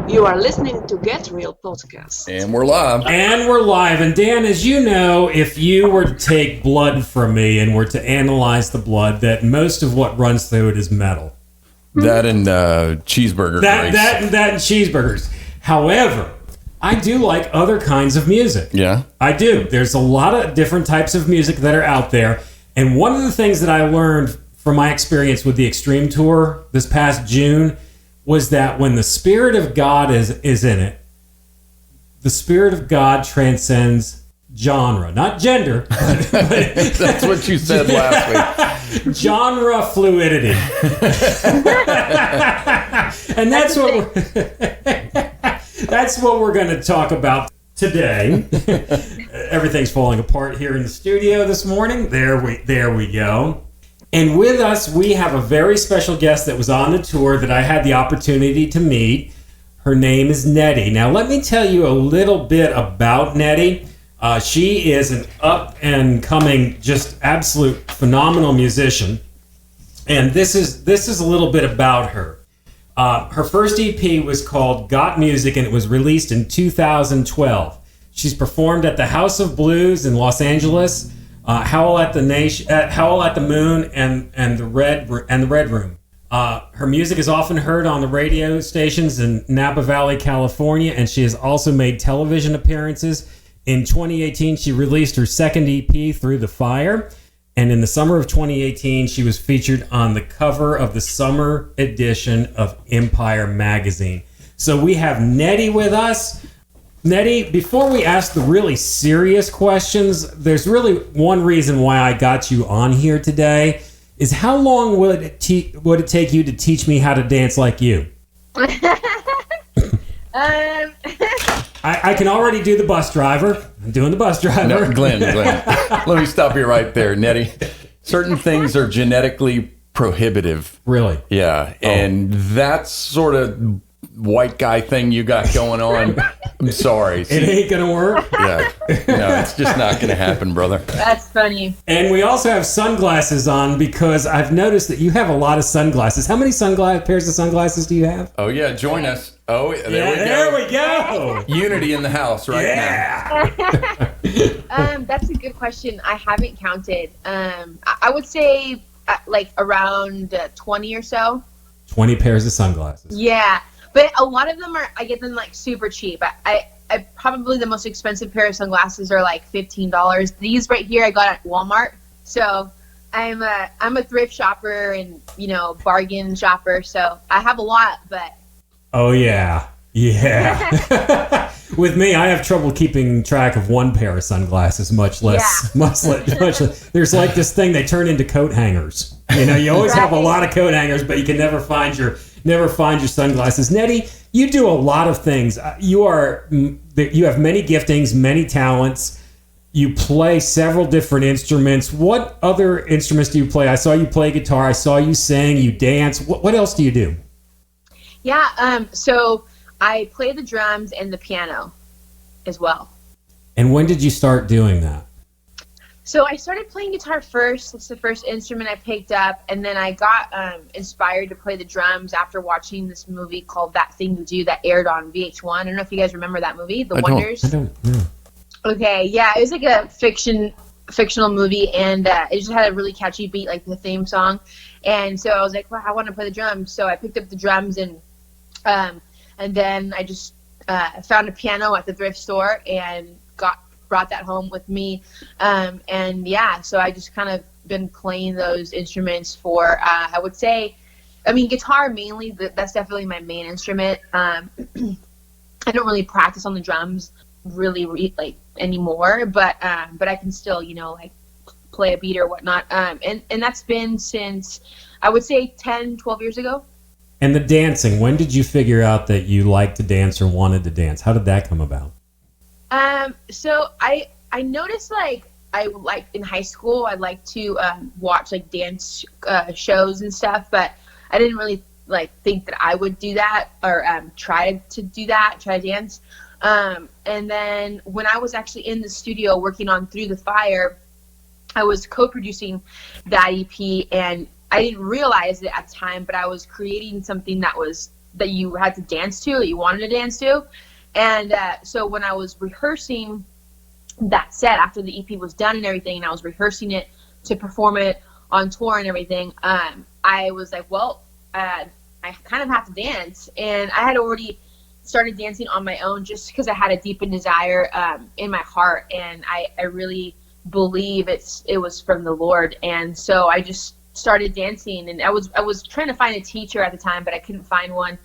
You are listening to Get Real podcast. And we're live. And Dan, as you know, if you were to take blood from me and were to analyze the blood, that most of what runs through it is metal. That and cheeseburger grease. That and cheeseburgers. However, I do like other kinds of music. Yeah? I do. There's a lot of different types of music that are out there. And one of the things that I learned from my experience with the Extreme Tour this past June was that when the Spirit of God is in it, the Spirit of God transcends genre, not gender. But That's what you said last week. Genre fluidity. And that's what we're going to talk about today. Everything's falling apart here in the studio this morning. There we go. And with us, we have a very special guest that was on the tour that I had the opportunity to meet. Her name is Nedy. Now, let me tell you a little bit about Nedy. She is an up-and-coming, just absolute phenomenal musician. And this is a little bit about her. Her first EP was called Got Music, and it was released in 2012. She's performed at the House of Blues in Los Angeles, Howl at the Moon, and the Red Room. Her music is often heard on the radio stations in Napa Valley, California, and she has also made television appearances. In 2018, she released her second EP, Through the Fire, and in the summer of 2018, she was featured on the cover of the summer edition of Empire magazine. So we have Nedy with us. Nedy, before we ask the really serious questions, there's really one reason why I got you on here today, is how long would it take you to teach me how to dance like you? I can already do the bus driver. I'm doing the bus driver. No, Glenn, let me stop you right there, Nedy. Certain things are genetically prohibitive. Really? Yeah, and that sort of white guy thing you got going on, I'm sorry. It ain't gonna work? Yeah, no, it's just not gonna happen, brother. That's funny. And we also have sunglasses on because I've noticed that you have a lot of sunglasses. How many pairs of sunglasses do you have? Oh, yeah, join us. Oh, There we go. Unity in the house now. That's a good question. I haven't counted. I would say like around 20 or so. 20 pairs of sunglasses. Yeah, but a lot of them I get them like super cheap. I probably the most expensive pair of sunglasses are like $15. These right here I got at Walmart. So I'm a thrift shopper and bargain shopper. So I have a lot, but. Oh yeah. With me, I have trouble keeping track of one pair of sunglasses, much less. There's like this thing, they turn into coat hangers. You always have a lot of coat hangers, but you can never find your sunglasses. Nedy, you do a lot of things. You have many giftings, many talents. You play several different instruments. What other instruments do you play? I saw you play guitar. I saw you sing. You dance. What else do you do? Yeah. So I play the drums and the piano as well. And when did you start doing that? So I started playing guitar first. It's the first instrument I picked up. And then I got inspired to play the drums after watching this movie called That Thing You Do that aired on VH1. I don't know if you guys remember that movie, The Wonders. I don't know. Okay, yeah. It was like a fictional movie, and it just had a really catchy beat, like the theme song. And so I was like, well, I want to play the drums. So I picked up the drums, and then I just found a piano at the thrift store and brought that home with me. And yeah, so I just kind of been playing those instruments for, I would say, guitar mainly, that's definitely my main instrument. I don't really practice on the drums really anymore, but I can still, play a beat or whatnot. And that's been since, I would say 10, 12 years ago. And the dancing, when did you figure out that you liked to dance or wanted to dance? How did that come about? So I noticed in high school I liked to watch dance shows and stuff, but I didn't really think that I would do that or try to dance. And then when I was actually in the studio working on Through the Fire, I was co-producing that EP, and I didn't realize it at the time, but I was creating something that was that you had to dance to, that you wanted to dance to. And so when I was rehearsing that set after the EP was done and everything, and I was rehearsing it to perform it on tour and everything, I was like, well, I kind of have to dance. And I had already started dancing on my own just because I had a deepened desire in my heart, and I really believe it was from the Lord. And so I just started dancing, and I was trying to find a teacher at the time, but I couldn't find one.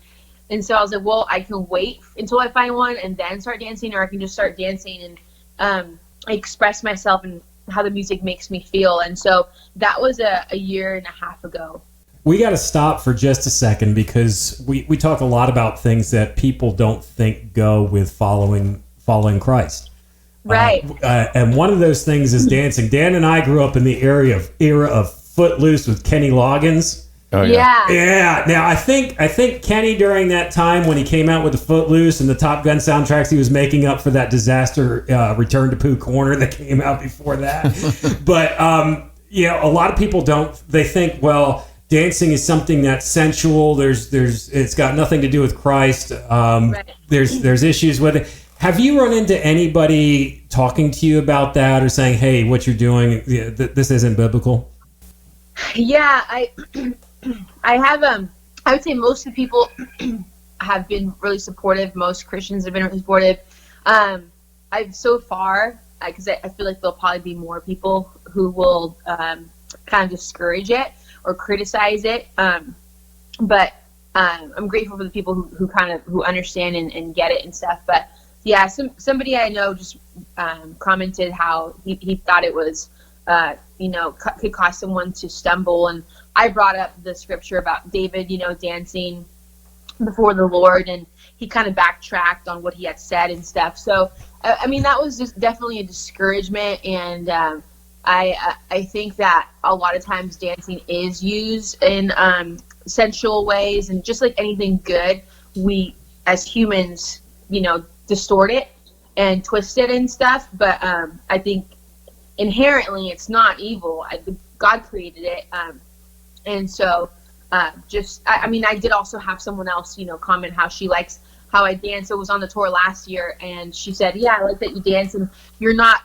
And so I was like, well, I can wait until I find one and then start dancing, or I can just start dancing and express myself and how the music makes me feel. And so that was a year and a half ago. We got to stop for just a second, because we talk a lot about things that people don't think go with following Christ. Right. And one of those things is dancing. Dan and I grew up in the era of Footloose with Kenny Loggins. Oh, Yeah. Yeah. Now I think Kenny, during that time when he came out with the Footloose and the Top Gun soundtracks, he was making up for that disaster Return to Pooh Corner that came out before that. But a lot of people they think, well, dancing is something that's sensual. It's got nothing to do with Christ. Right. There's issues with it. Have you run into anybody talking to you about that, or saying, hey, what you're doing, this isn't biblical? Yeah, I have I would say most of the people have been really supportive. Most Christians have been really supportive. I've so far, because I feel like there'll probably be more people who will kind of discourage it or criticize it. But I'm grateful for the people who understand and get it and stuff. But yeah, somebody I know just commented how he thought it was could cause someone to stumble. And I brought up the scripture about David, dancing before the Lord, and he kind of backtracked on what he had said and stuff. So, I mean, that was just definitely a discouragement. And I think that a lot of times dancing is used in sensual ways, and just like anything good, we as humans, distort it and twist it and stuff. But I think inherently it's not evil. God created it. And so I did also have someone else, comment how she likes how I dance. It was on the tour last year, and she said, yeah, I like that you dance, and you're not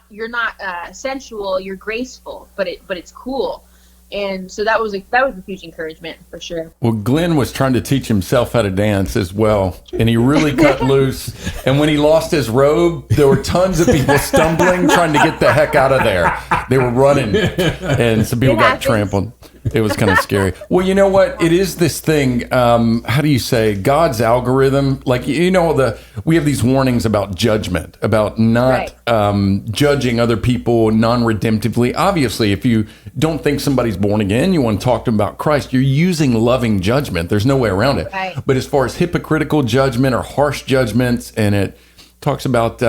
sensual, you're graceful, but it's cool. And so that was a huge encouragement for sure. Well, Glenn was trying to teach himself how to dance as well, and he really cut loose. And when he lost his robe, there were tons of people stumbling, trying to get the heck out of there. They were running, and some people got trampled. It was kind of scary. Well, you know what? It is this thing. How do you say? God's algorithm. Like, we have these warnings about judgment, about not judging other people non-redemptively. Obviously, if you don't think somebody's born again, you want to talk to them about Christ, you're using loving judgment. There's no way around it. Right. But as far as hypocritical judgment or harsh judgments, and it talks about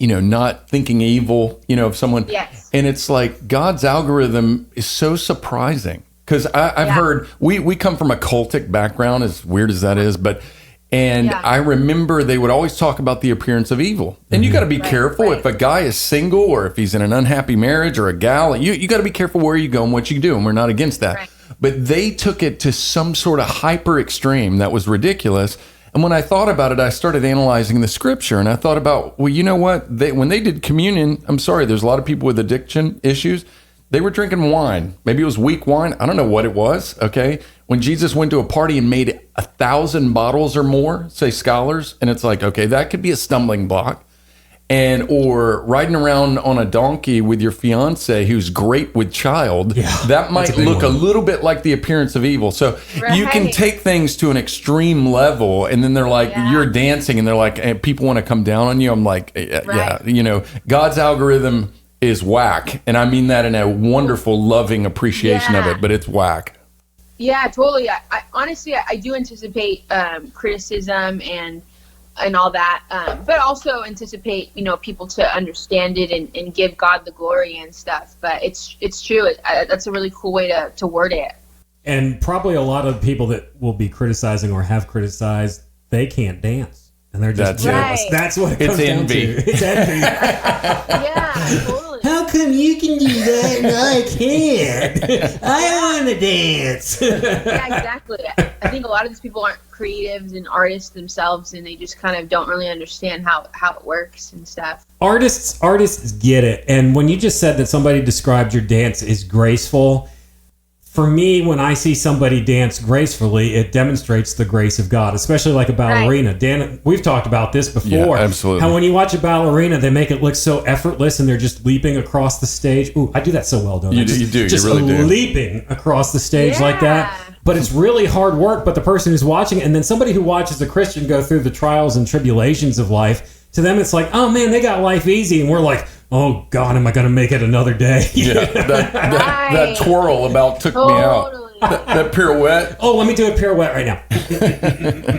not thinking evil, of someone. Yes. And it's like God's algorithm is so surprising, because I've heard, we come from a cultic background, as weird as that is, I remember they would always talk about the appearance of evil. And you got to be careful if a guy is single, or if he's in an unhappy marriage, or a gal, you got to be careful where you go and what you do. And we're not against that. Right. But they took it to some sort of hyper extreme that was ridiculous. And when I thought about it, I started analyzing the scripture, and I thought about, well, you know what? When they did communion, I'm sorry, there's a lot of people with addiction issues. They were drinking wine. Maybe it was weak wine. I don't know what it was, okay? When Jesus went to a party and made 1,000 bottles or more, say scholars, and it's like, okay, that could be a stumbling block. Or riding around on a donkey with your fiance who's great with child, that might look a little bit like the appearance of evil. So you can take things to an extreme level, and then they're like, you're dancing, and they're like, and people want to come down on you. I'm like, God's algorithm is whack. And I mean that in a wonderful, loving appreciation of it, but it's whack. Yeah, totally. I honestly, I do anticipate criticism and all that, but also anticipate people to understand it and give God the glory and stuff. But it's true. That's a really cool way to word it. And probably a lot of people that will be criticizing or have criticized, they can't dance. And they're just That's jealous. it. That's what it It's comes down envy. to. It's envy. Yeah, totally. How come you can do that and I can't? I want to dance. Yeah, exactly. I think a lot of these people aren't creatives and artists themselves, and they just kind of don't really understand how it works and stuff. Artists get it. And when you just said that somebody described your dance as graceful, for me, when I see somebody dance gracefully, it demonstrates the grace of God, especially like a ballerina. Right. Dan, we've talked about this before. Yeah, absolutely. How when you watch a ballerina, they make it look so effortless and they're just leaping across the stage. Ooh, I do that so well, don't I? You do. You Just really do. leaping across the stage like that. Yeah. But it's really hard work. But the person who's watching it, and then somebody who watches a Christian go through the trials and tribulations of life, to them it's like, oh man, they got life easy. And we're like, oh God, am I going to make it another day? Yeah, that twirl about took me out. Totally. That pirouette. Oh, let me do a pirouette right now.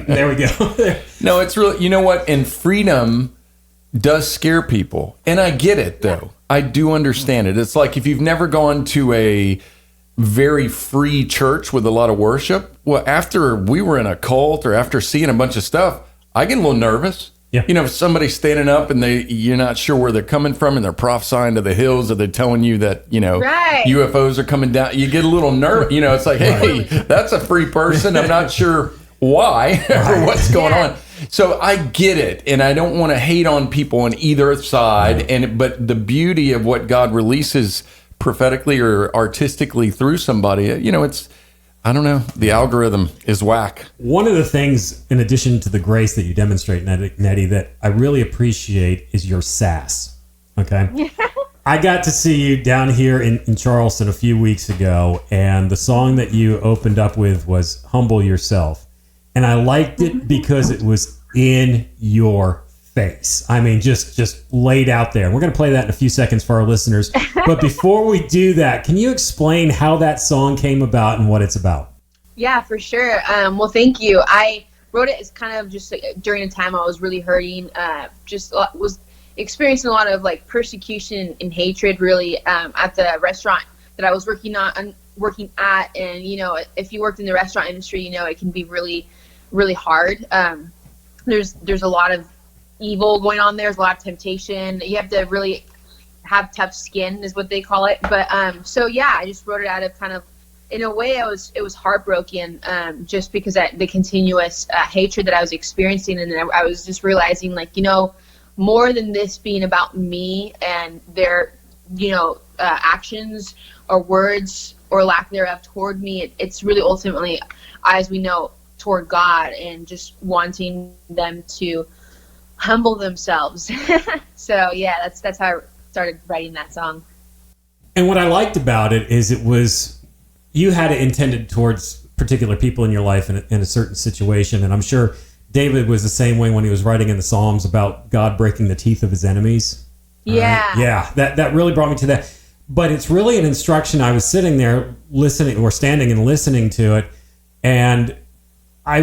There we go. No, it's really, you know what? And freedom does scare people. And I get it, though. I do understand it. It's like if you've never gone to a very free church with a lot of worship, well, after we were in a cult or after seeing a bunch of stuff, I get a little nervous. Yeah. You know, if somebody's standing up and you're not sure where they're coming from and they're prophesying to the hills, or they're telling you that, you know, Right. UFOs are coming down, you get a little nervous. You know, it's like, hey, that's a free person. I'm not sure why or what's going on. So I get it, and I don't want to hate on people on either side. But the beauty of what God releases prophetically or artistically through somebody, you know, it's, I don't know, the algorithm is whack. One of the things, in addition to the grace that you demonstrate, Nedy, that I really appreciate is your sass. Okay? I got to see you down here in Charleston a few weeks ago, and the song that you opened up with was Humble Yourself. And I liked it because it was in your face. I mean, just laid out there. We're going to play that in a few seconds for our listeners. But before we do that, can you explain how that song came about and what it's about? Yeah, for sure. Well, thank you. I wrote it as kind of just during a time I was really hurting, was experiencing a lot of like persecution and hatred really at the restaurant that I was working at. And, you know, if you worked in the restaurant industry, you know, it can be really, really hard. There's a lot of evil going on. There's a lot of temptation. You have to really have tough skin is what they call it. But so yeah, I just wrote it out of kind of, in a way, it was heartbroken just because the continuous hatred that I was experiencing. And then I was just realizing, like, you know, more than this being about me and their, you know, actions or words or lack thereof toward me, it's really ultimately, as we know, toward God, and just wanting them to humble themselves. So yeah, that's how I started writing that song. And what I liked about it is you had it intended towards particular people in your life in a certain situation. And I'm sure David was the same way when he was writing in the Psalms about God breaking the teeth of his enemies. Yeah. Right? Yeah, that really brought me to that. But it's really an instruction. I was sitting there listening, or standing and listening to it, and I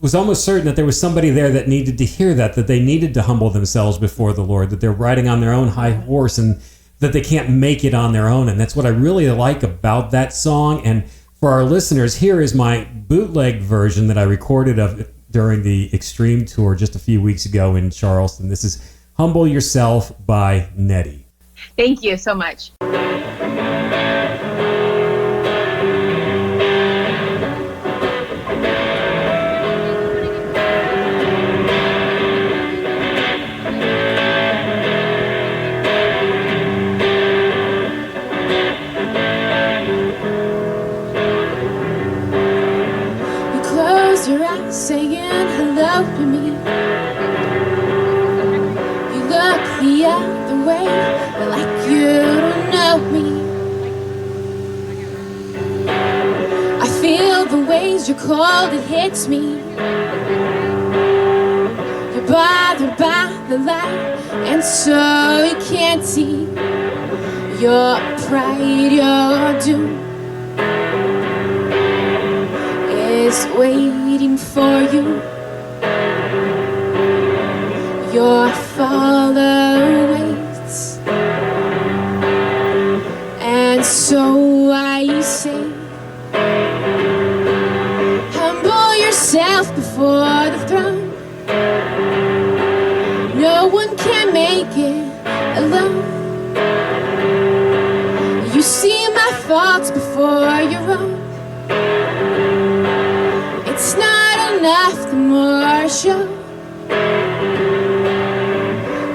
was almost certain that there was somebody there that needed to hear that they needed to humble themselves before the Lord, that they're riding on their own high horse and that they can't make it on their own. And that's what I really like about that song. And for our listeners, here is my bootleg version that I recorded of during the Extreme Tour just a few weeks ago in Charleston. This is Humble Yourself by Nedy. Thank you so much. Your eyes saying hello to me. You look the other way, like you don't know me. I feel the ways you're cold, it hits me. You're bothered by the light, and so you can't see your pride, your doom is waiting for you. Your father waits, and so I say, humble yourself before the throne. more show.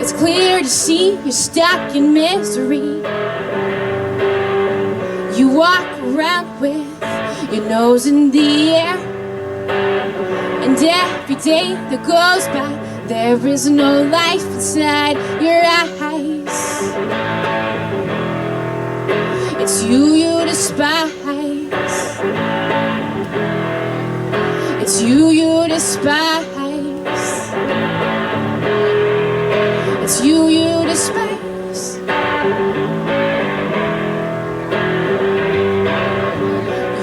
It's clear to see you're stuck in misery. You walk around with your nose in the air, and every day that goes by, there is no life inside your eyes. It's you despise. It's you despise. It's you despise.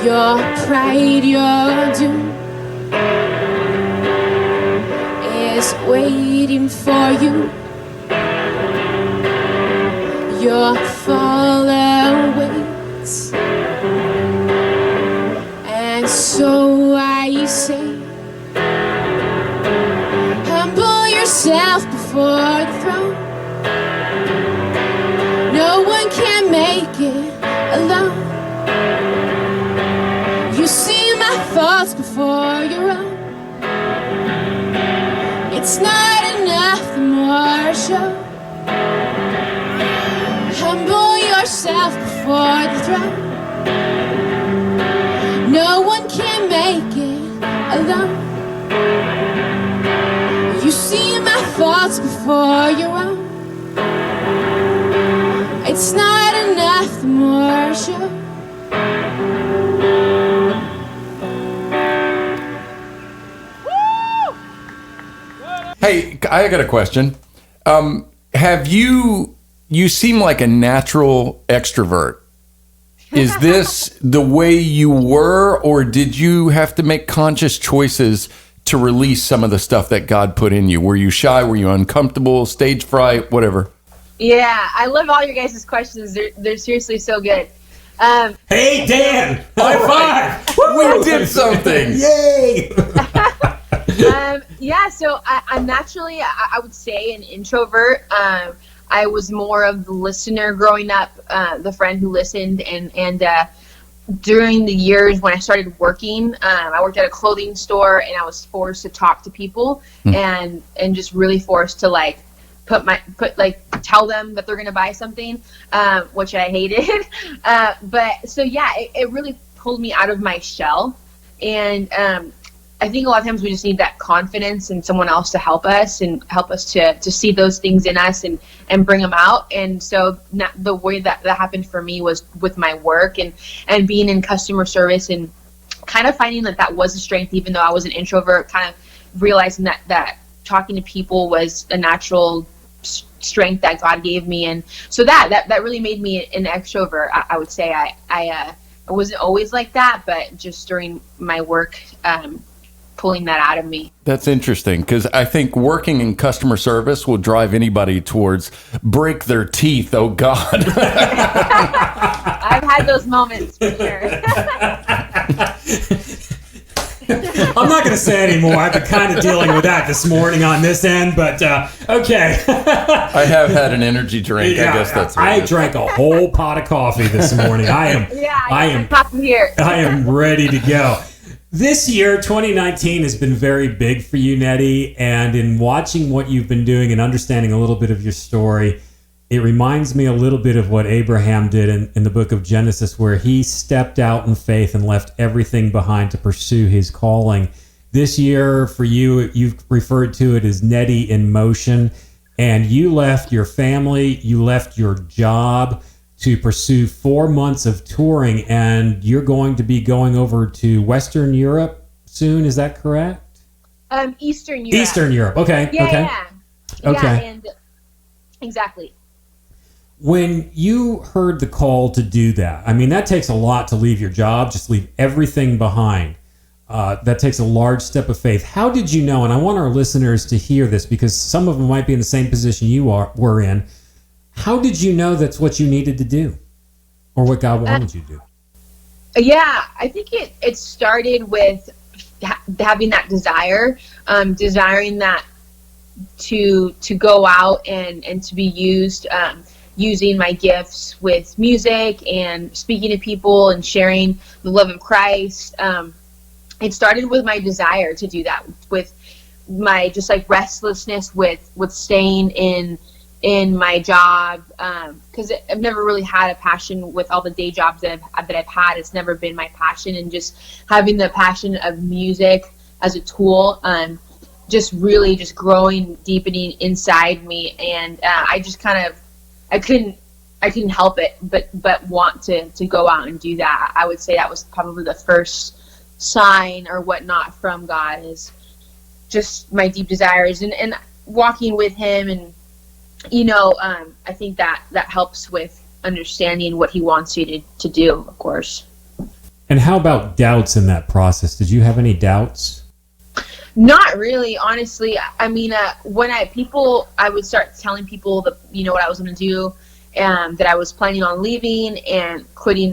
Your pride, your doom is waiting for you. Your fall awaits. And so I say, humble yourself before the throne. No one can make it alone. You see my faults before your own. It's not enough, the more show. Humble yourself before the throne. No one can make it alone. You see my faults before your own. It's not enough, the more show. Hey, I got a question. Have you seem like a natural extrovert. Is this the way you were, or did you have to make conscious choices to release some of the stuff that God put in you? Were you shy? Were you uncomfortable? Stage fright? Whatever. Yeah, I love all your guys' questions. They're seriously so good. Hey, Dan! High five! We did something! Yay! Yeah, so I'm naturally, I would say, an introvert. I was more of the listener growing up, the friend who listened, and during the years when I started working, I worked at a clothing store, and I was forced to talk to people and just really forced to tell them that they're going to buy something, which I hated. But so yeah, it really pulled me out of my shell. And I think a lot of times we just need that confidence in someone else to help us to see those things in us and bring them out. And so the way that happened for me was with my work and being in customer service and kind of finding that was a strength, even though I was an introvert, kind of realizing that talking to people was a natural strength that God gave me. And so that really made me an extrovert. I would say I wasn't always like that, but just during my work, pulling that out of me. That's interesting, because I think working in customer service will drive anybody towards break their teeth. Oh God. I've had those moments for sure. I'm not going to say anymore. I've been kind of dealing with that this morning on this end, but okay. I have had an energy drink. Yeah, I guess that's what I it is. drank a whole pot of coffee this morning. I am ready to go. This year, 2019, has been very big for you, Nedy, and in watching what you've been doing and understanding a little bit of your story, it reminds me a little bit of what Abraham did in the book of Genesis, where he stepped out in faith and left everything behind to pursue his calling. This year, for you, you've referred to it as Nedy in motion, and you left your family, you left your job to pursue 4 months of touring, and you're going to be going over to Western Europe soon. Is that correct? Eastern Europe. Eastern Europe. Okay. Yeah, okay. yeah. Okay. Yeah, and exactly. When you heard the call to do that, I mean, that takes a lot to leave your job, just leave everything behind. That takes a large step of faith. How did you know? And I want our listeners to hear this, because some of them might be in the same position you were in. How did you know that's what you needed to do, or what God wanted you to do? Yeah, I think it started with having that desire, desiring that to go out and to be used, using my gifts with music and speaking to people and sharing the love of Christ. It started with my desire to do that, with my just like restlessness with staying in my job, because I've never really had a passion with all the day jobs that I've had. It's never been my passion, and just having the passion of music as a tool, just really just growing, deepening inside me, and I just kind of I couldn't help it but want to go out and do that. I would say that was probably the first sign or whatnot from God, is just my deep desires and walking with him, and I think that helps with understanding what he wants you to do, of course. And how about doubts in that process? Did you have any doubts? Not really, honestly. I mean, when I would start telling people what I was going to do, that I was planning on leaving and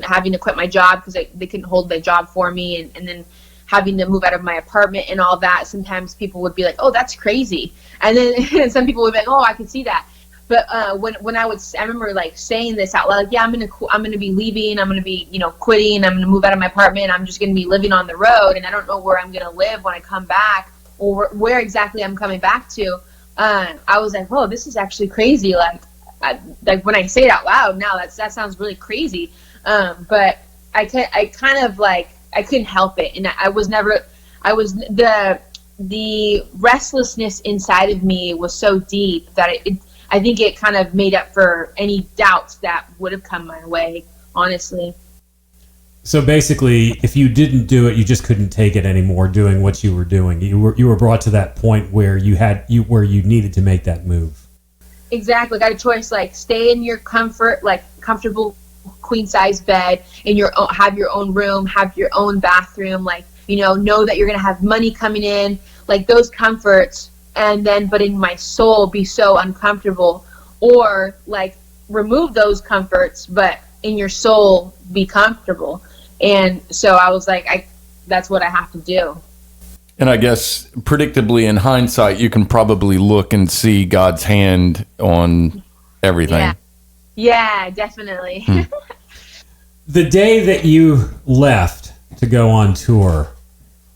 having to quit my job because they couldn't hold my job for me, and then having to move out of my apartment and all that. Sometimes people would be like, "Oh, that's crazy," and then some people would be like, "Oh, I can see that." But when I remember like saying this out loud, like, "Yeah, I'm gonna be leaving. I'm gonna be quitting. I'm gonna move out of my apartment. I'm just gonna be living on the road, and I don't know where I'm gonna live when I come back, or where exactly I'm coming back to." I was like, "Whoa, this is actually crazy." Like when I say it out loud now, that sounds really crazy. But I kind of like I couldn't help it, and the restlessness inside of me was so deep that I think it kind of made up for any doubts that would have come my way, honestly. So basically, if you didn't do it, you just couldn't take it anymore doing what you were doing. You were brought to that point where you needed to make that move. Exactly. Got a choice, like stay in your comfortable queen size bed, have your own room, have your own bathroom, know that you're gonna have money coming in, like those comforts, and then but in my soul be so uncomfortable, or like remove those comforts but in your soul be comfortable. And so I was like, that's what I have to do. And I guess predictably in hindsight you can probably look and see God's hand on everything. Yeah, definitely. The day that you left to go on tour,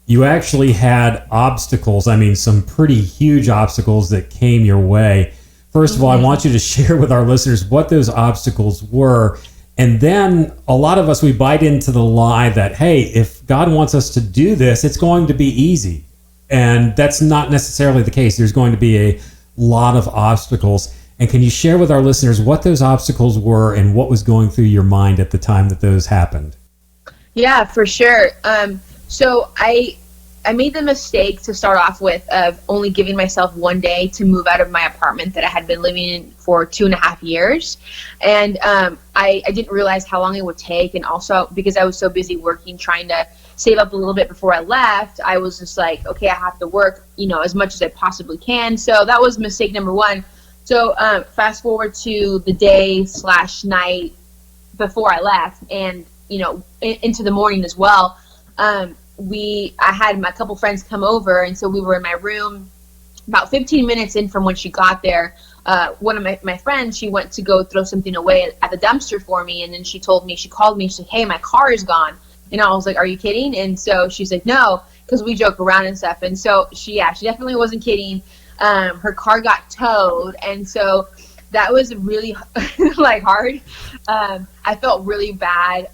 you actually had obstacles. I mean, some pretty huge obstacles that came your way. First of all, I want you to share with our listeners what those obstacles were. And then a lot of us, we bite into the lie that, hey, if God wants us to do this, it's going to be easy. And that's not necessarily the case. There's going to be a lot of obstacles. And can you share with our listeners what those obstacles were and what was going through your mind at the time that those happened? Yeah, for sure. So I made the mistake to start off with of only giving myself one day to move out of my apartment that I had been living in for 2.5 years. And I didn't realize how long it would take. And also because I was so busy working, trying to save up a little bit before I left, I was just like, okay, I have to work, as much as I possibly can. So that was mistake number one. So fast forward to the day/night before I left, and into the morning as well. I had my couple friends come over, and so we were in my room. About 15 minutes in from when she got there, one of my friends, she went to go throw something away at the dumpster for me, and then she called me, she's like, "Hey, my car is gone." And I was like, "Are you kidding?" And so she's like, "No," because we joke around and stuff. And so she definitely wasn't kidding. Her car got towed, and so that was really hard. I felt really bad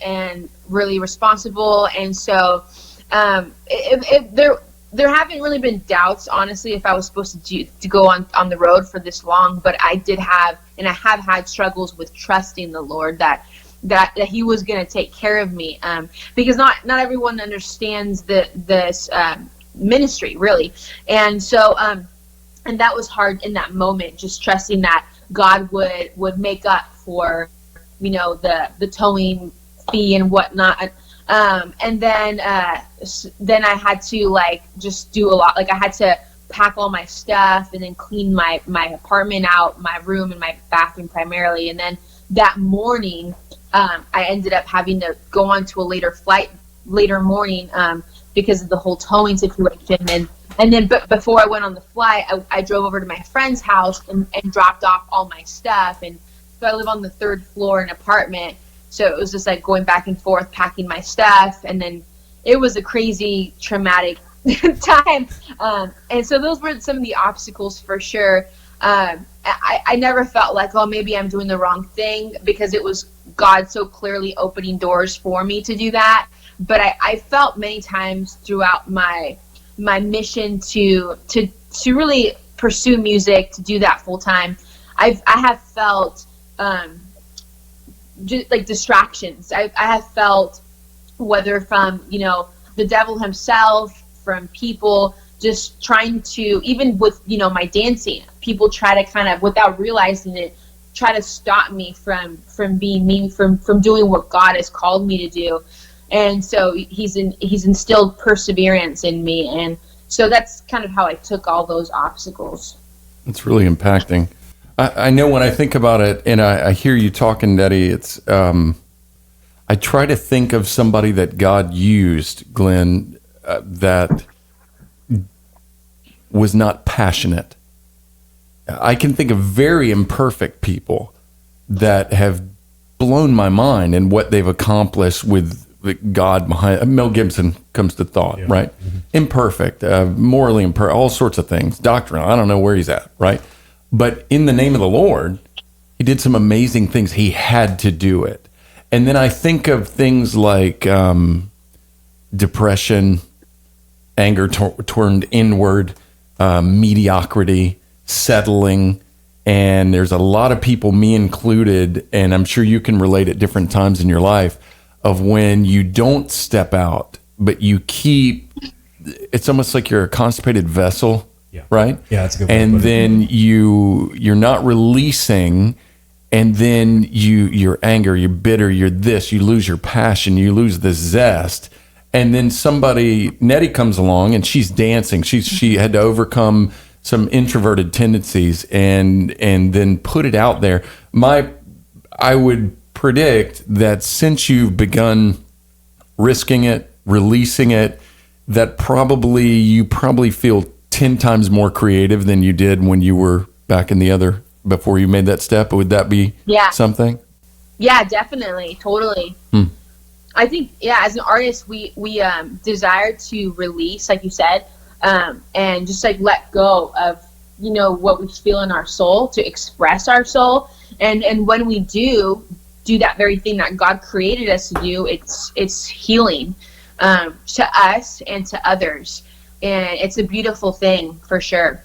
and really responsible, and so there haven't really been doubts, honestly, if I was supposed to go on the road for this long. But I did have, and I have had struggles with trusting the Lord that He was going to take care of me, because not everyone understands this ministry, really. And so and that was hard in that moment, just trusting that God would make up for the towing fee and whatnot. And then I had to just do a lot. I had to pack all my stuff and then clean my apartment out, my room and my bathroom primarily. And then that morning, I ended up having to go on to a later morning, because of the whole towing situation. And then but before I went on the flight, I drove over to my friend's house and dropped off all my stuff. And so I live on the 3rd floor in an apartment. So it was just going back and forth, packing my stuff. And then it was a crazy, traumatic time. And so those were some of the obstacles for sure. I never felt like, oh, maybe I'm doing the wrong thing, because it was God so clearly opening doors for me to do that. But I felt many times throughout my mission to really pursue music, to do that full time, I have felt just like distractions. I have felt, whether from the devil himself, from people just trying to, even with my dancing, people try to kind of, without realizing it, try to stop me from being me, from doing what God has called me to do. And so he's instilled perseverance in me, and so that's kind of how I took all those obstacles. It's really impacting. I know when I think about it, and I hear you talking, Nedy, it's I try to think of somebody that God used, Glenn, that was not passionate. I can think of very imperfect people that have blown my mind and what they've accomplished with the God behind. Mel Gibson comes to thought, yeah. Right? Mm-hmm. Imperfect, morally imperfect, all sorts of things. Doctrinal, I don't know where he's at, right? But in the name of the Lord, he did some amazing things. He had to do it. And then I think of things like depression, anger turned inward, mediocrity, settling. And there's a lot of people, me included, and I'm sure you can relate at different times in your life, of when you don't step out, but you keep, it's almost like you're a constipated vessel, yeah. Right? Yeah, that's a good way. And then you're not releasing, and then you're angry, you're bitter, you're this, you lose your passion, you lose the zest. And then Nedy comes along and she's dancing. She had to overcome some introverted tendencies and then put it out there. I would predict that since you've begun risking it, releasing it, that you probably feel 10 times more creative than you did when you were back in before you made that step. Would that be something? Yeah, definitely. Totally. I think, as an artist, we desire to release, like you said, and just like let go of, what we feel in our soul, to express our soul. And when we do that very thing that God created us to do, it's healing to us and to others. And it's a beautiful thing for sure.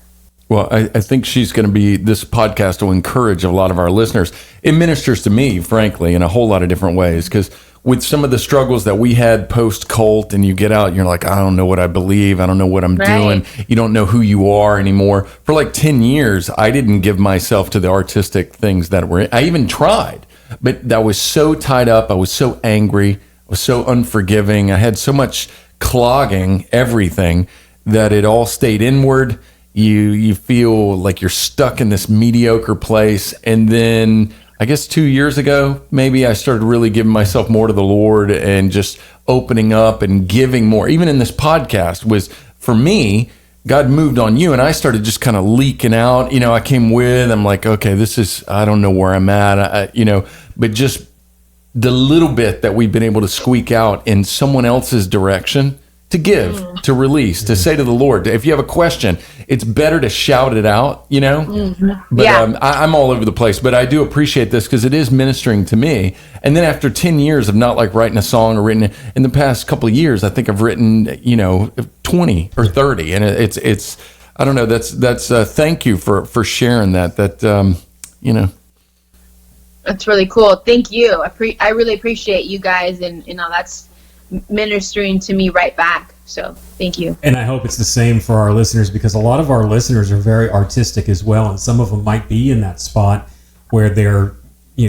Well, I think this podcast will encourage a lot of our listeners. It ministers to me, frankly, in a whole lot of different ways, because with some of the struggles that we had post-cult, and you get out and you're like, I don't know what I believe. I don't know what I'm doing. You don't know who you are anymore. For like 10 years, I didn't give myself to the artistic things I even tried, but I was so tied up. I was so angry. I was so unforgiving. I had so much clogging everything that it all stayed inward. You feel like you're stuck in this mediocre place. And then I guess 2 years ago, maybe I started really giving myself more to the Lord and just opening up and giving more. Even in this podcast was, for me, God moved on you and I started just kind of leaking out. I'm like, okay, I don't know where I'm at, but just the little bit that we've been able to squeak out in someone else's direction, to give, to release, to say to the Lord, if you have a question, it's better to shout it out, But I'm all over the place, but I do appreciate this because it is ministering to me. And then after 10 years of not like writing a song or written in the past couple of years, I think I've written, 20 or 30. And it's I don't know, that's thank you for sharing that, That's really cool. Thank you. I really appreciate you guys, and that's ministering to me right back. So thank you. And I hope it's the same for our listeners, because a lot of our listeners are very artistic as well, and some of them might be in that spot where they're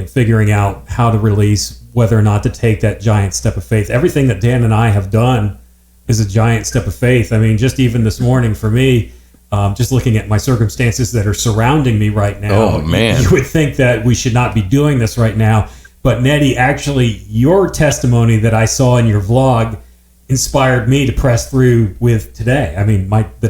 figuring out how to release, whether or not to take that giant step of faith. Everything that Dan and I have done is a giant step of faith. I mean, just even this morning for me, just looking at my circumstances that are surrounding me right now, oh man, you would think that we should not be doing this right now. But Nedy, actually, your testimony that I saw in your vlog inspired me to press through with today. I mean, the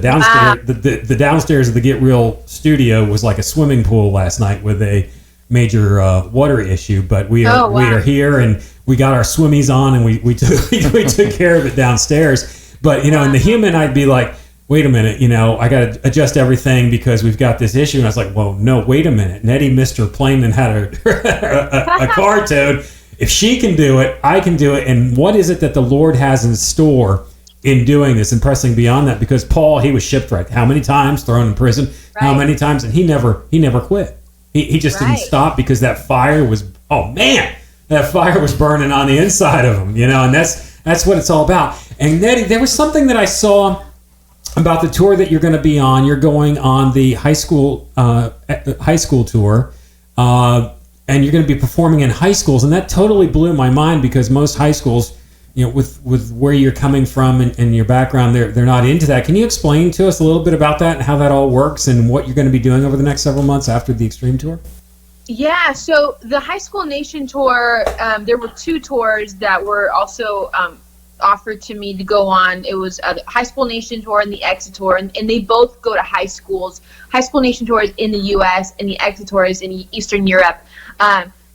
downstairs of the Get Real studio was like a swimming pool last night with a major water issue. But we are here, and we got our swimmies on, and we took care of it downstairs. But, in the human, I'd be like, wait a minute, I got to adjust everything because we've got this issue. And I was like, well, no, wait a minute. Nedy missed her plane and had a car towed. If she can do it, I can do it. And what is it that the Lord has in store in doing this and pressing beyond that? Because Paul, he was shipwrecked. How many times? Thrown in prison. Right. How many times? And he never quit. He just didn't stop because that fire was, that fire was burning on the inside of him, and that's what it's all about. And Nedy, there was something that I saw about the tour that you're going to be on. You're going on the high school tour, and you're going to be performing in high schools, and that totally blew my mind because most high schools, with where you're coming from and your background, they're not into that. Can you explain to us a little bit about that and how that all works and what you're going to be doing over the next several months after the Extreme Tour? Yeah, so the High School Nation tour, there were 2 tours that were also offered to me to go on. It was a High School Nation tour and the Exit tour, and they both go to high schools. High School Nation tour is in the U.S. and the Exit tour is in Eastern Europe.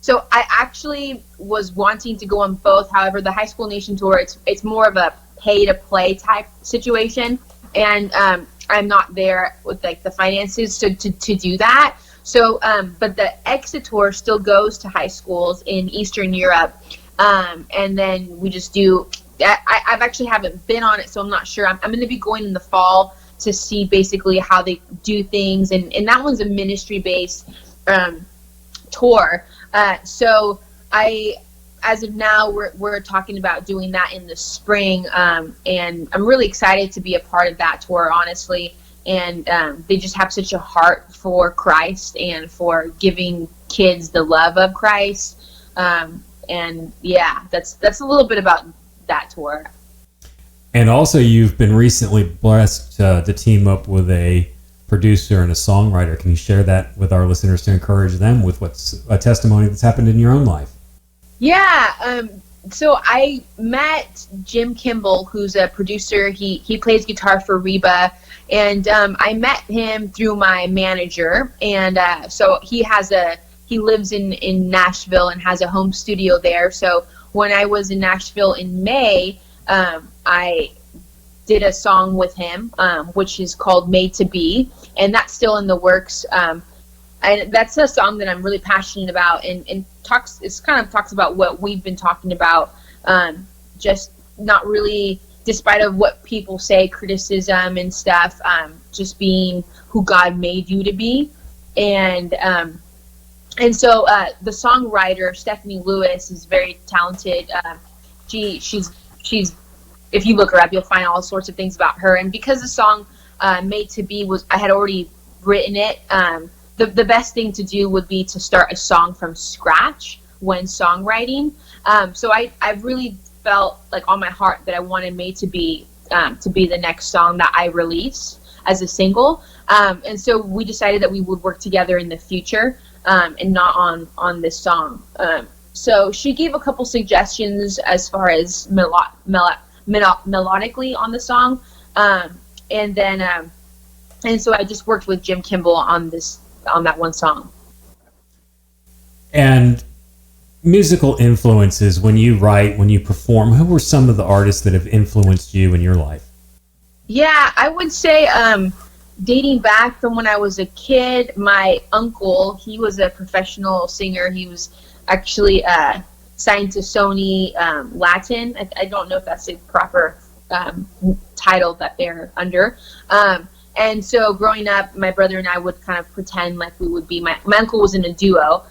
So I actually was wanting to go on both. However, the High School Nation tour, it's more of a pay-to-play type situation, and I'm not there with the finances to do that. So, but the Exit tour still goes to high schools in Eastern Europe, and then we just do. I've actually haven't been on it, so I'm not sure. I'm going to be going in the fall to see basically how they do things, and that one's a ministry-based tour. So as of now, we're talking about doing that in the spring, and I'm really excited to be a part of that tour, honestly. And they just have such a heart for Christ and for giving kids the love of Christ. And yeah, that's a little bit about that tour. And also, you've been recently blessed to team up with a producer and a songwriter. Can you share that with our listeners to encourage them with what's a testimony that's happened in your own life? Yeah. So I met Jim Kimball, who's a producer. He plays guitar for Reba, and I met him through my manager. And so he lives in Nashville and has a home studio there. So when I was in Nashville in May, I did a song with him, which is called Made to Be, and that's still in the works. And that's a song that I'm really passionate about, and talks about what we've been talking about, just not really, despite of what people say, criticism and stuff, just being who God made you to be. And so the songwriter Stephanie Lewis is very talented. She's if you look her up, you'll find all sorts of things about her. And because the song Made to Be I had already written it, the best thing to do would be to start a song from scratch when songwriting. So I really felt like on my heart that I wanted Made to Be the next song that I release as a single. And so we decided that we would work together in the future, and not on this song. So she gave a couple suggestions as far as melodically on the song, and so I just worked with Jim Kimball on that one song. And musical influences, when you write, when you perform, who are some of the artists that have influenced you in your life? Yeah, I would say dating back from when I was a kid, my uncle, he was a professional singer. He was actually signed to Sony Latin. I don't know if that's a proper title that they're under. And so growing up, my brother and I would kind of pretend like we would be, my uncle was in a duo.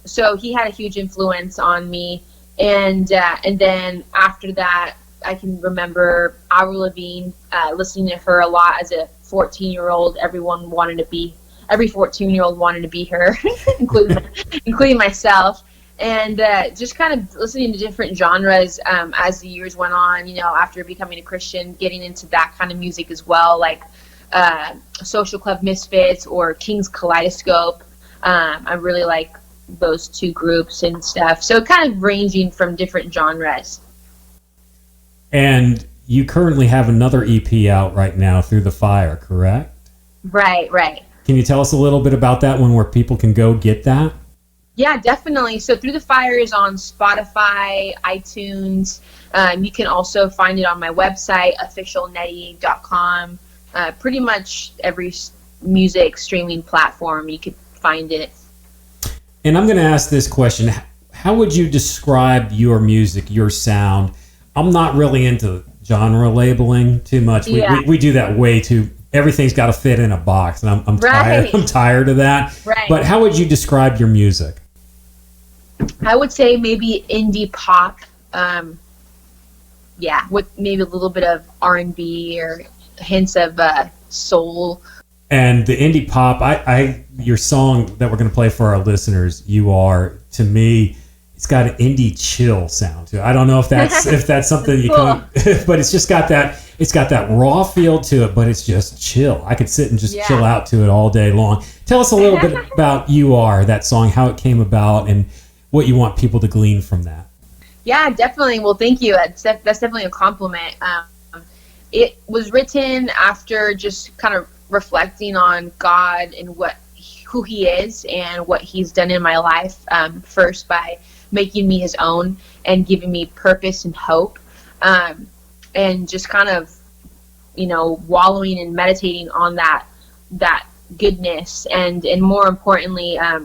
So he had a huge influence on me. And then after that, I can remember Avril Lavigne, listening to her a lot as a 14-year-old. Every 14-year-old wanted to be her, including myself. And just kind of listening to different genres as the years went on, after becoming a Christian, getting into that kind of music as well, like Social Club Misfits or King's Kaleidoscope. I really like those 2 groups and stuff. So kind of ranging from different genres. And you currently have another EP out right now, Through the Fire, correct? Right. Can you tell us a little bit about that one, where people can go get that? Yeah, definitely. So Through the Fire is on Spotify, iTunes. You can also find it on my website, officialnedy.com. Pretty much every music streaming platform you could find it. And I'm going to ask this question. How would you describe your music, your sound? I'm not really into genre labeling too much. We do that way too. Everything's got to fit in a box, and I'm tired. I'm tired of that. Right. But how would you describe your music? I would say maybe indie pop. With maybe a little bit of R&B or hints of soul. And the indie pop, your song that we're going to play for our listeners, "You Are," to me, it's got an indie chill sound to it. I don't know if that's something you can, but it's just got that. It's got that raw feel to it, but it's just chill. I could sit and just chill out to it all day long. Tell us a little bit about "You Are," that song, how it came about, and what you want people to glean from that. Yeah, definitely. Well, thank you. That's definitely a compliment. It was written after just kind of reflecting on God and who He is and what He's done in my life. First, by making me His own and giving me purpose and hope, and just kind of, wallowing and meditating on that goodness, and more importantly, I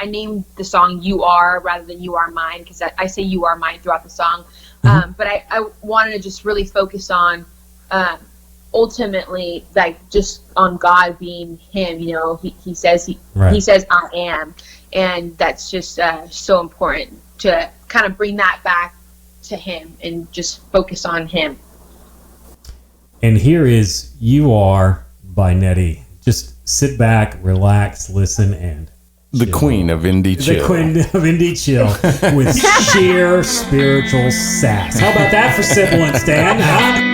named the song "You Are" rather than "You Are Mine," because I say "You Are Mine" throughout the song. But I wanted to just really focus on ultimately, like, just on God being Him. He says He says "I am," and that's just so important to kind of bring that back to Him and just focus on Him. And here is "You Are" by Nedy. Just sit back, relax, listen, and the chill. queen of indie chill. The queen of indie chill with sheer spiritual sass. How about that for sibilance, Dan? Huh?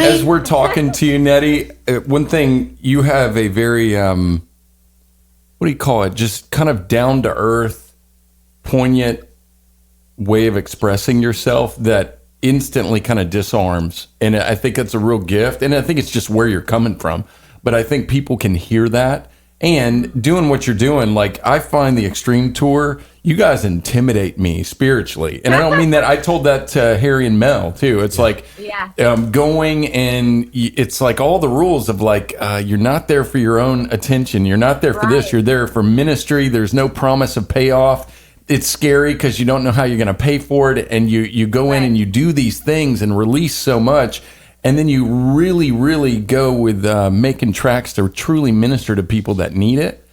As we're talking to you, Nedy, one thing, you have a very, what do you call it? Just kind of down to earth, poignant way of expressing yourself that instantly kind of disarms. And I think that's a real gift. And I think it's just where you're coming from. but I think people can hear that. And doing what you're doing, like I find the Extreme Tour, you guys intimidate me spiritually. And I don't mean that. I told that to Harry and Mel too. It's like going and it's like all the rules of like, you're not there for your own attention. You're not there for this. You're there for ministry. There's no promise of payoff. It's scary because you don't know how you're going to pay for it. And you go in and you do these things and release so much. And then you really, really go with making tracks to truly minister to people that need it.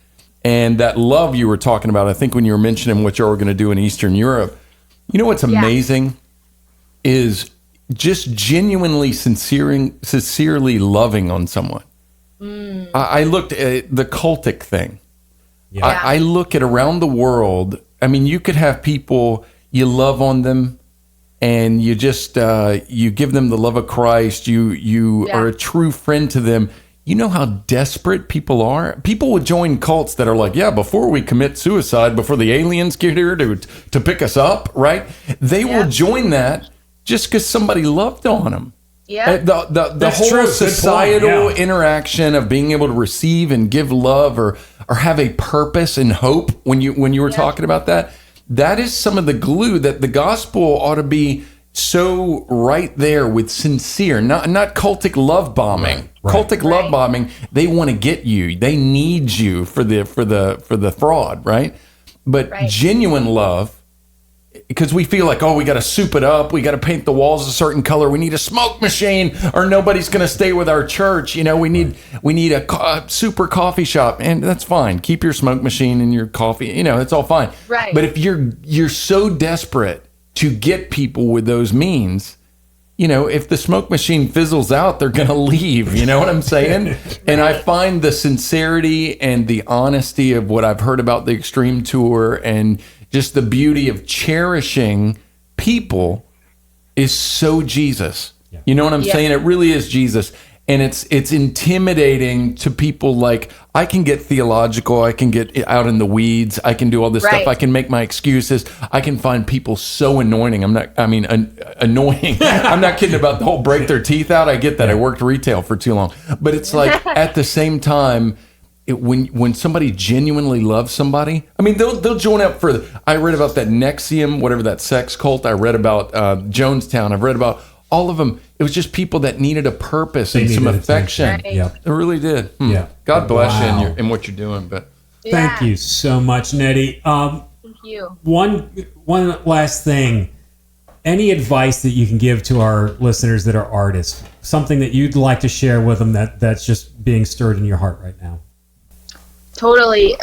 And that love you were talking about, I think when you were mentioning what you're going to do in Eastern Europe, you know what's amazing is just genuinely sincerely loving on someone. I looked at the cultic thing. Yeah. I look at around the world. I mean, you could have people, you love on them, and you just you give them the love of Christ. You are a true friend to them. You know how desperate people are? People would join cults that are like, yeah, before we commit suicide, before the aliens get here to pick us up, right? They will join that just because somebody loved on them. Yeah. The whole true. Societal interaction of being able to receive and give love or have a purpose and hope when you were talking about that is some of the glue that the gospel ought to be so right there with sincere, not cultic love bombing. Right. Cultic love bombing, they want to get you. They need you for the fraud, right? But genuine love, because we feel like, oh, we got to soup it up, we got to paint the walls a certain color, we need a smoke machine, or nobody's going to stay with our church. You know, we need a super coffee shop, and that's fine. Keep your smoke machine and your coffee. You know, it's all fine. Right. But if you're so desperate to get people with those means, you know, if the smoke machine fizzles out, they're going to leave. You know what I'm saying? And I find the sincerity and the honesty of what I've heard about the Extreme Tour and just the beauty of cherishing people is so Jesus. Yeah. You know what I'm saying? It really is Jesus. And it's intimidating to people. Like, I can get theological, I can get out in the weeds, I can do all this stuff, I can make my excuses, I can find people so annoying. Annoying. I'm not kidding about the whole break their teeth out. I get that. I worked retail for too long. But it's like at the same time, when somebody genuinely loves somebody, I mean, they'll join up for. I read about that Nexium, whatever that sex cult. I read about Jonestown. I've read about all of them. It was just people that needed a purpose and some affection. It really did. Yeah. God bless you in what you're doing. But thank you so much, Nedy. Thank you. One last thing. Any advice that you can give to our listeners that are artists? Something that you'd like to share with them that's just being stirred in your heart right now? Totally.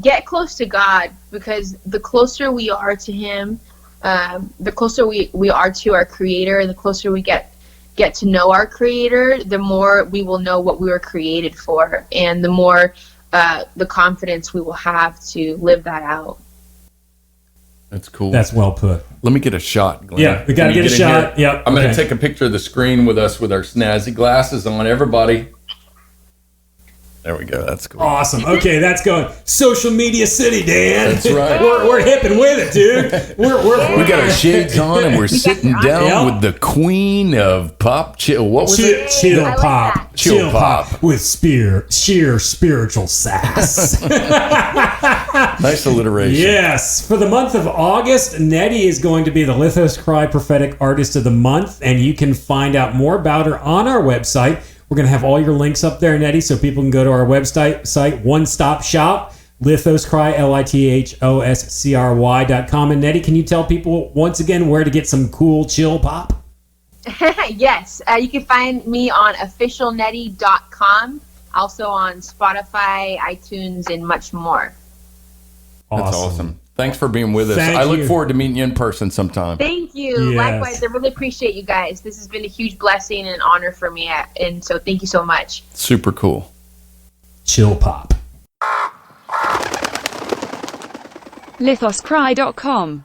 Get close to God, because the closer we are to Him, the closer we are to our Creator, the closer we get to know our Creator, the more we will know what we were created for, and the more the confidence we will have to live that out. That's cool. That's well put. Let me get a shot, Glenn. Yeah, we got to get a shot. Yep. I'm going to take a picture of the screen with us with our snazzy glasses on. Everybody. There we go. That's cool. Awesome. Okay, that's going. Social media city, Dan. That's right. We're hipping with it, dude. We got our shades on and we're sitting down with the queen of pop chill. What was it? Chill pop. Like Chill pop with sheer spiritual sass. Nice alliteration. Yes. For the month of August, Nedy is going to be the Lithos Cry Prophetic Artist of the Month, and you can find out more about her on our website. We're going to have all your links up there, Nedy, so people can go to our website, One Stop Shop, Lithoscry, LITHOSCRY.com. And Nedy, can you tell people once again where to get some cool chill pop? Yes. You can find me on officialnedy.com, also on Spotify, iTunes, and much more. That's awesome. Thanks for being with us. I look forward to meeting you in person sometime. Thank you. Yes. Likewise, I really appreciate you guys. This has been a huge blessing and honor for me, and so thank you so much. Super cool. Chill pop. Lithoscry.com